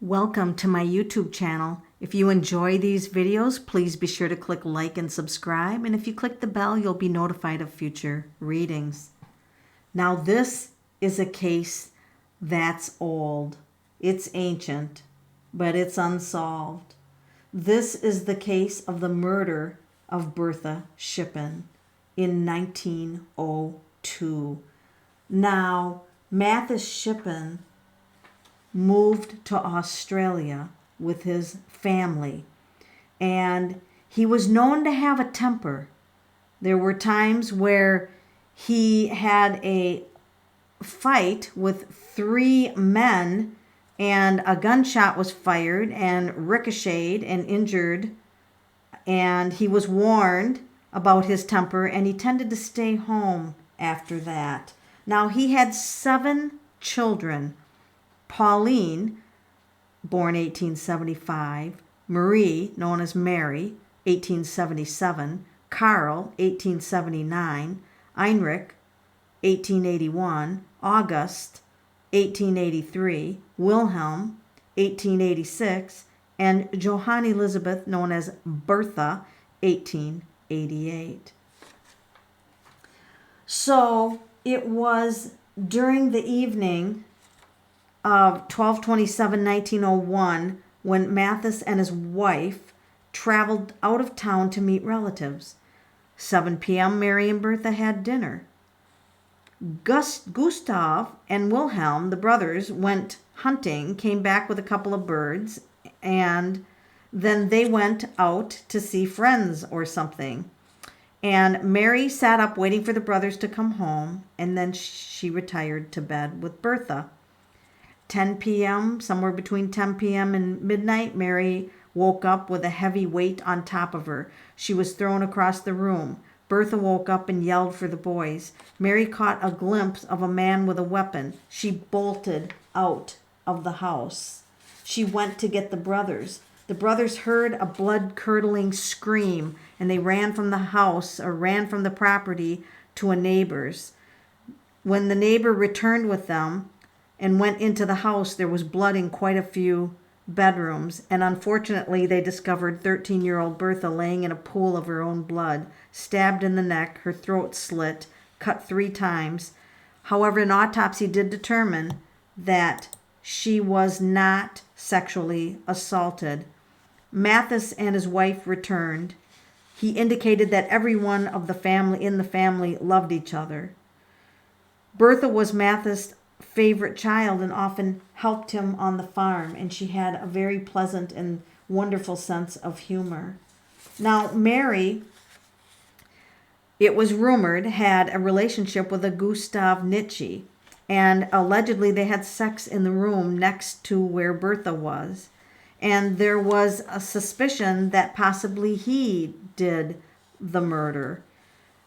Welcome to my YouTube channel. If you enjoy these videos, please be sure to click like and subscribe. And if you click the bell, you'll be notified of future readings. Now this is a case that's old. It's ancient, but it's unsolved. This is the case of the murder of Bertha Schippan in 1902. Now, Mathis Schippan moved to Australia with his family, and he was known to have a temper. There were times where he had a fight with three men, and a gunshot was fired and ricocheted and injured, and he was warned about his temper, and he tended to stay home after that. Now, he had 7 children. Pauline, born 1875, Marie, known as Mary, 1877, Carl, 1879, Heinrich, 1881, August, 1883, Wilhelm, 1886, and Johann Elizabeth, known as Bertha, 1888. So it was during the evening of 12/27/1901 when Mathis and his wife traveled out of town to meet relatives. 7 p.m. Mary and Bertha had dinner. Gustav and Wilhelm, the brothers, went hunting, came back with a couple of birds, and then they went out to see friends or something. And Mary sat up waiting for the brothers to come home, and then she retired to bed with Bertha. 10 p.m., somewhere between 10 p.m. and midnight, Mary woke up with a heavy weight on top of her. She was thrown across the room. Bertha woke up and yelled for the boys. Mary caught a glimpse of a man with a weapon. She bolted out of the house. She went to get the brothers. The brothers heard a blood-curdling scream, and they ran from the house or ran from the property to a neighbor's. When the neighbor returned with them and went into the house, there was blood in quite a few bedrooms, and unfortunately they discovered 13-year-old Bertha laying in a pool of her own blood, stabbed in the neck, her throat slit, cut 3 times. However, an autopsy did determine that she was not sexually assaulted. Mathis and his wife returned. He indicated that everyone of the family loved each other. Bertha was Mathis' favorite child and often helped him on the farm, and she had a very pleasant and wonderful sense of humor. Now, Mary, it was rumored, had a relationship with a Gustav Nietzsche, and allegedly they had sex in the room next to where Bertha was, and there was a suspicion that possibly he did the murder.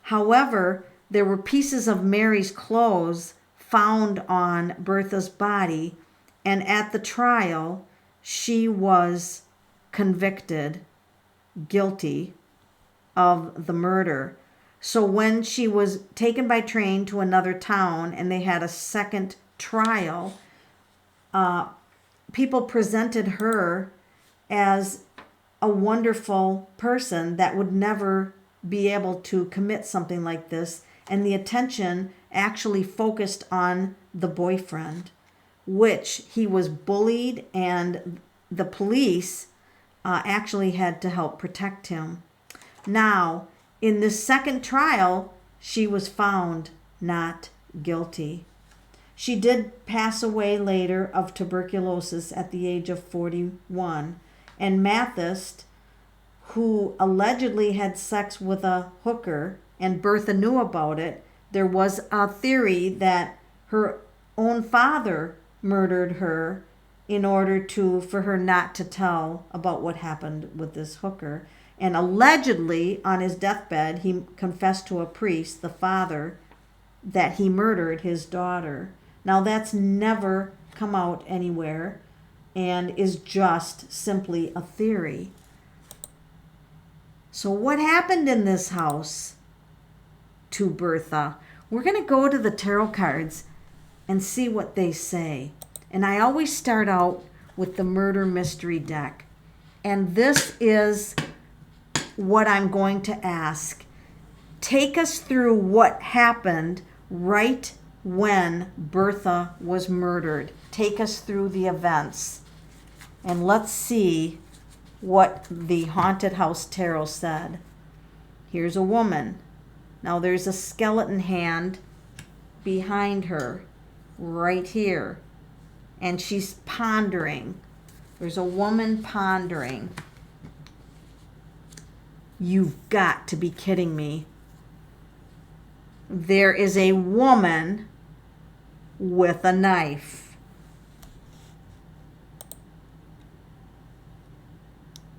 However, there were pieces of Mary's clothes found on Bertha's body, and at the trial, she was convicted guilty of the murder. So when she was taken by train to another town and they had a second trial, people presented her as a wonderful person that would never be able to commit something like this, and the attention actually focused on the boyfriend, which he was bullied, and the police actually had to help protect him. Now, in this second trial, she was found not guilty. She did pass away later of tuberculosis at the age of 41, and Mathis, who allegedly had sex with a hooker, and Bertha knew about it, there was a theory that her own father murdered her in order for her not to tell about what happened with this hooker. And allegedly, on his deathbed, he confessed to a priest, the father, that he murdered his daughter. Now, that's never come out anywhere and is just simply a theory. So what happened in this house to Bertha? We're going to go to the tarot cards and see what they say. And I always start out with the murder mystery deck. And this is what I'm going to ask. Take us through what happened right when Bertha was murdered. Take us through the events. And let's see what the Haunted House Tarot said. Here's a woman. Now there's a skeleton hand behind her right here. And she's pondering. There's a woman pondering. You've got to be kidding me. There is a woman with a knife.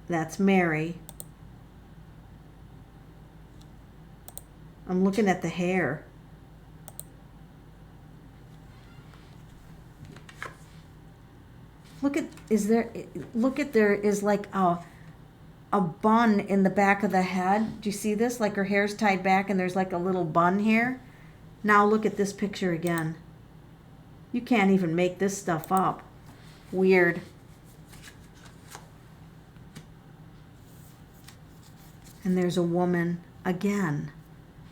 That's Mary. I'm looking at the hair. Look at there is like a bun in the back of the head. Do you see this? Like her hair's tied back and there's like a little bun here. Now look at this picture again. You can't even make this stuff up. Weird. And there's a woman again.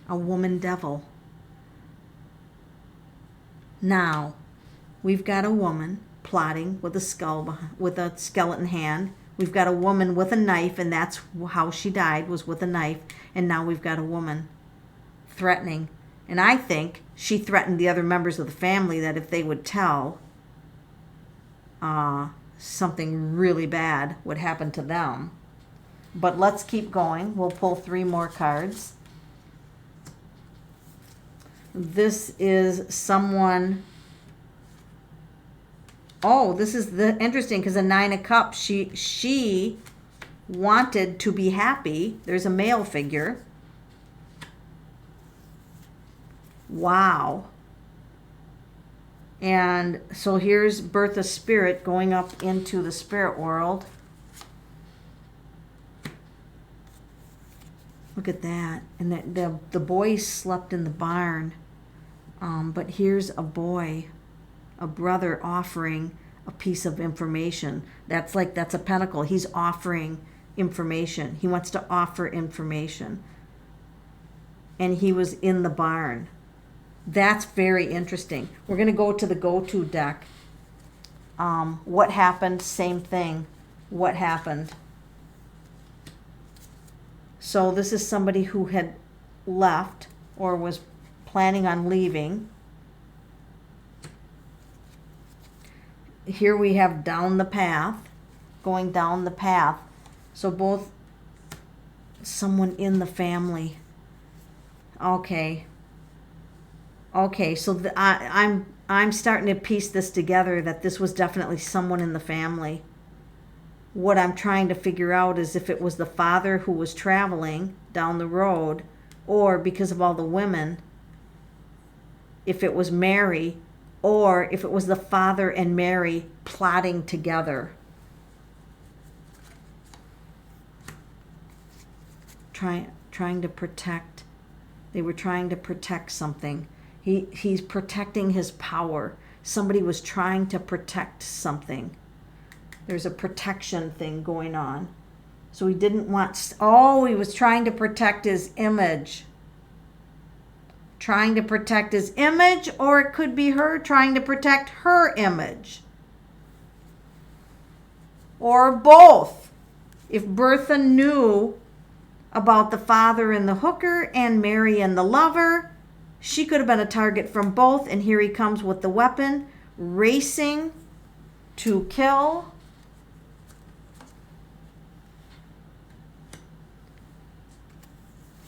A woman devil. Now, we've got a woman plotting with a skull, with a skeleton hand. We've got a woman with a knife, and that's how she died, was with a knife. And now we've got a woman threatening. And I think she threatened the other members of the family that if they would tell, something really bad would happen to them. But let's keep going. We'll pull 3 more cards. This is someone... Oh, this is interesting because the 9 of Cups, she wanted to be happy. There's a male figure. Wow. And so here's Bertha's spirit going up into the spirit world. Look at that. And the boy slept in the barn. But here's a boy, a brother offering a piece of information. That's a pentacle. He's offering information. He wants to offer information. And he was in the barn. That's very interesting. We're going to go to the go-to deck. What happened? Same thing. What happened? So this is somebody who had left or was planning on leaving. Here we have down the path, going down the path. So both someone in the family. Okay, so I'm starting to piece this together that this was definitely someone in the family. What I'm trying to figure out is if it was the father who was traveling down the road, or because of all the women, if it was Mary, or if it was the father and Mary plotting together. Trying to protect. They were trying to protect something. He's protecting his power. Somebody was trying to protect something. There's a protection thing going on. So he didn't want... he was trying to protect his image. Trying to protect his image, or it could be her trying to protect her image. Or both. If Bertha knew about the father and the hooker and Mary and the lover, she could have been a target from both. And here he comes with the weapon, racing to kill.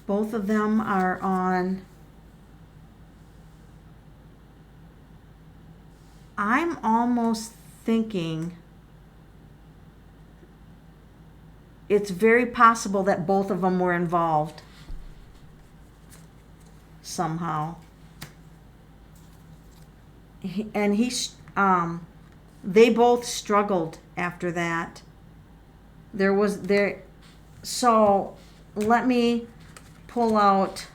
Both of them are on... I'm almost thinking it's very possible that both of them were involved somehow. They both struggled after that. So let me pull out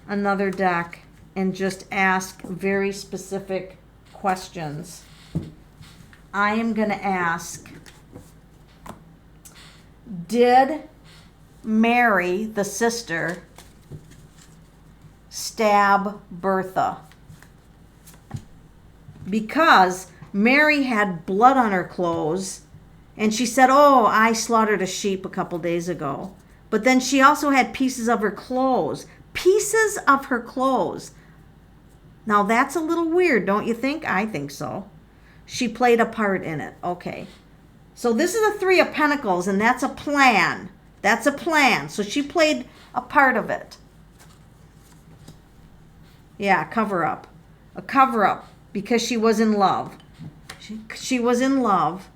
another deck and just ask very specific questions. I am going to ask, did Mary, the sister, stab Bertha? Because Mary had blood on her clothes, and she said, oh, I slaughtered a sheep a couple days ago. But then she also had pieces of her clothes. Pieces of her clothes. Now that's a little weird, don't you think? I think so. She played a part in it. Okay. So this is the Three of Pentacles, and that's a plan. That's a plan. So she played a part of it. Yeah, cover up. A cover up because she was in love. She was in love,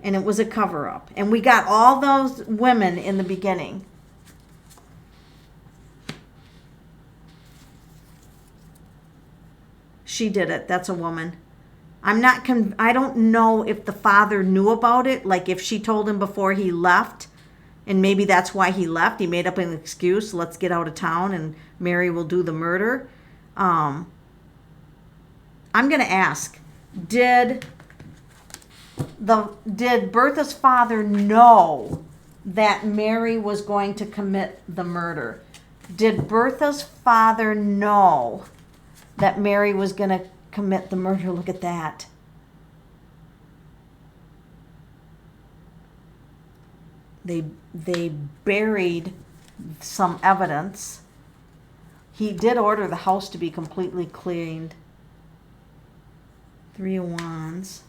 and it was a cover up. And we got all those women in the beginning. She did it. That's a woman. I don't know if the father knew about it, like if she told him before he left, and maybe that's why he left. He made up an excuse, let's get out of town and Mary will do the murder. I'm going to ask, did Bertha's father know that Mary was going to commit the murder? Did Bertha's father know that Mary was going to commit the murder? Look at that. They buried some evidence. He did order the house to be completely cleaned. Three of Wands.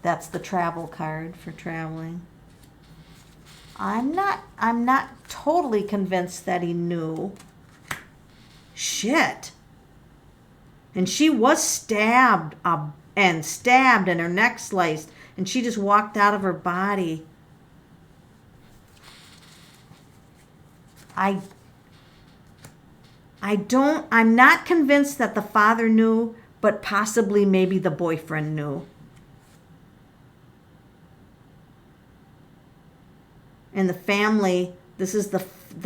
That's the travel card for traveling. I'm not totally convinced that he knew. Shit. And she was stabbed and her neck sliced, and she just walked out of her body. I'm not convinced that the father knew, but possibly maybe the boyfriend knew. And the family, this is the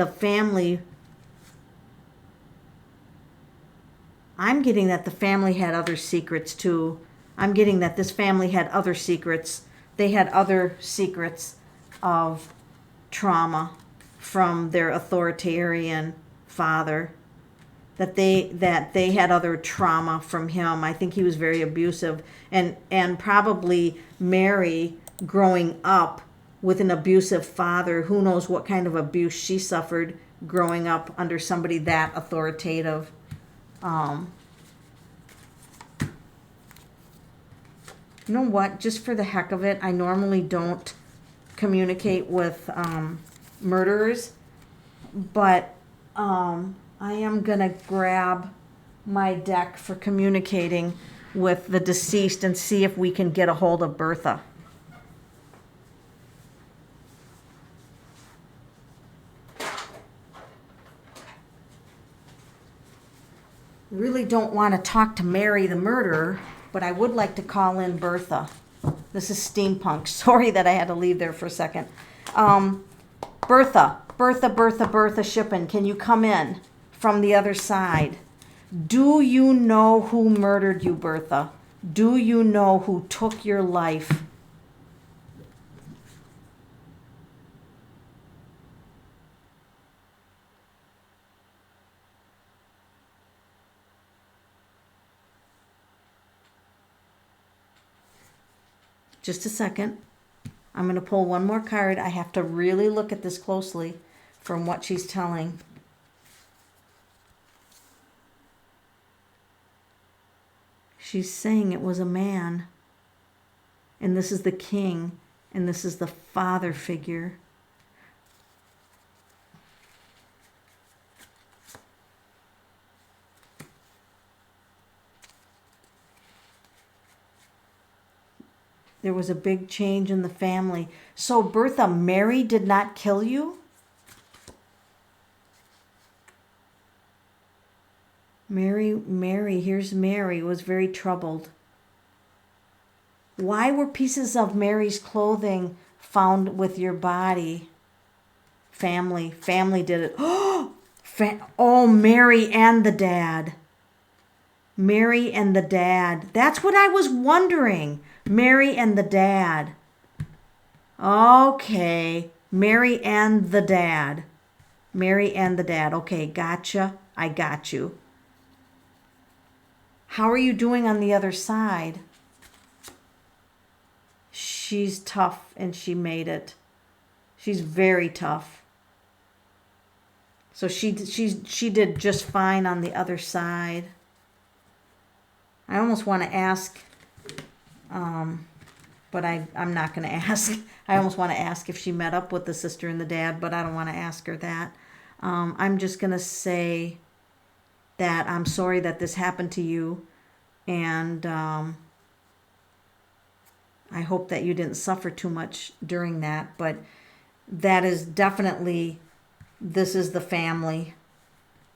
family. I'm getting that the family had other secrets too. I'm getting that this family had other secrets. They had other secrets of trauma from their authoritarian father. That they had other trauma from him. I think he was very abusive, and probably Mary growing up with an abusive father. Who knows what kind of abuse she suffered growing up under somebody that authoritative. You know what? Just for the heck of it, I normally don't communicate with murderers, but I am going to grab my deck for communicating with the deceased and see if we can get a hold of Bertha. Really don't want to talk to Mary the murderer, but I would like to call in Bertha. This is steampunk. Sorry that I had to leave there for a second. Bertha Schippan, can you come in from the other side? Do you know who murdered you, Bertha? Do you know who took your life? Just a second. I'm going to pull one more card. I have to really look at this closely from what she's telling. She's saying it was a man. And this is the king. And this is the father figure. There was a big change in the family. So, Bertha, Mary did not kill you? Mary, here's Mary, was very troubled. Why were pieces of Mary's clothing found with your body? Family did it. Oh, Mary and the dad. Mary and the dad. That's what I was wondering. Mary and the dad. Okay. Mary and the dad. Mary and the dad. Okay, gotcha. I got you. How are you doing on the other side? She's tough and she made it. She's very tough. So she did just fine on the other side. I almost want to ask, but I'm not going to ask. I almost want to ask if she met up with the sister and the dad, but I don't want to ask her that. I'm just going to say that I'm sorry that this happened to you, and I hope that you didn't suffer too much during that, but that is definitely, this is the family.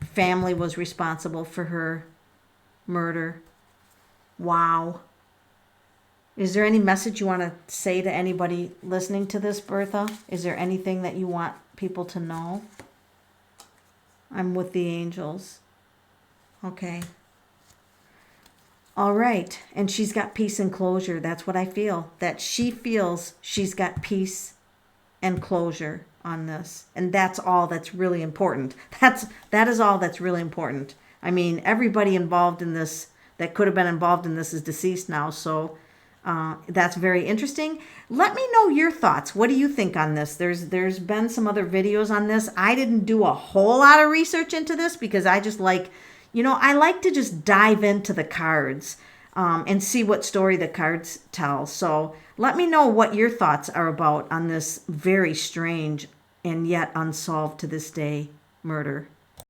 Family was responsible for her murder. Wow. Is there any message you want to say to anybody listening to this, Bertha? Is there anything that you want people to know? I'm with the angels. Okay. All right. And she's got peace and closure. That's what I feel. That she feels she's got peace and closure on this. And that's all that's really important. That is all that's really important. I mean, everybody involved in this, that could have been involved in this, is deceased now. So that's very interesting. Let me know your thoughts. What do you think on this? There's been some other videos on this. I didn't do a whole lot of research into this because I just like, I like to just dive into the cards and see what story the cards tell. So let me know what your thoughts are about on this very strange and yet unsolved to this day murder.